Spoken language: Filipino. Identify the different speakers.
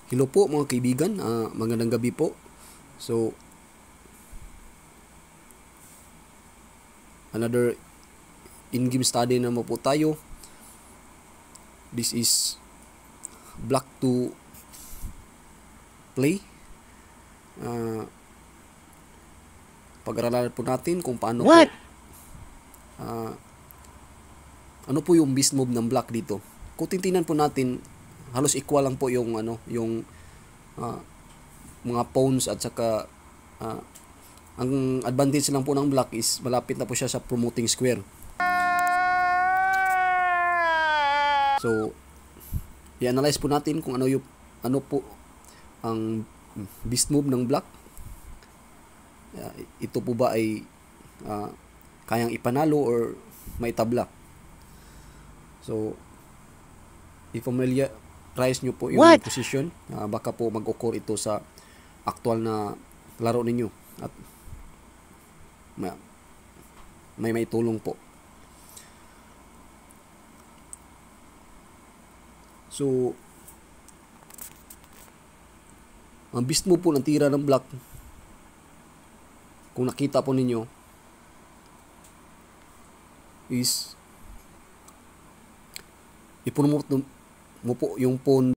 Speaker 1: Hello po mga kaibigan, magandang gabi po. So, another in-game study naman po tayo. This is Block to Play. Pag-aralan po natin kung paano po ano po yung beast move ng Block dito. Kung titingnan po natin, halos equal lang po yung mga pawns at saka ang advantage lang po ng Black is malapit na po siya sa promoting square. So, i-analyze po natin kung ano po ang beast move ng Black. Ito po ba ay kayang ipanalo or maitabla? So, i-familiarize nyo po yung position. Baka po mag-occur ito sa actual na laro ninyo at may tulong po. So, ang beast move po ng tira ng Black, kung nakita po ninyo, is ipromote mo po yung pawn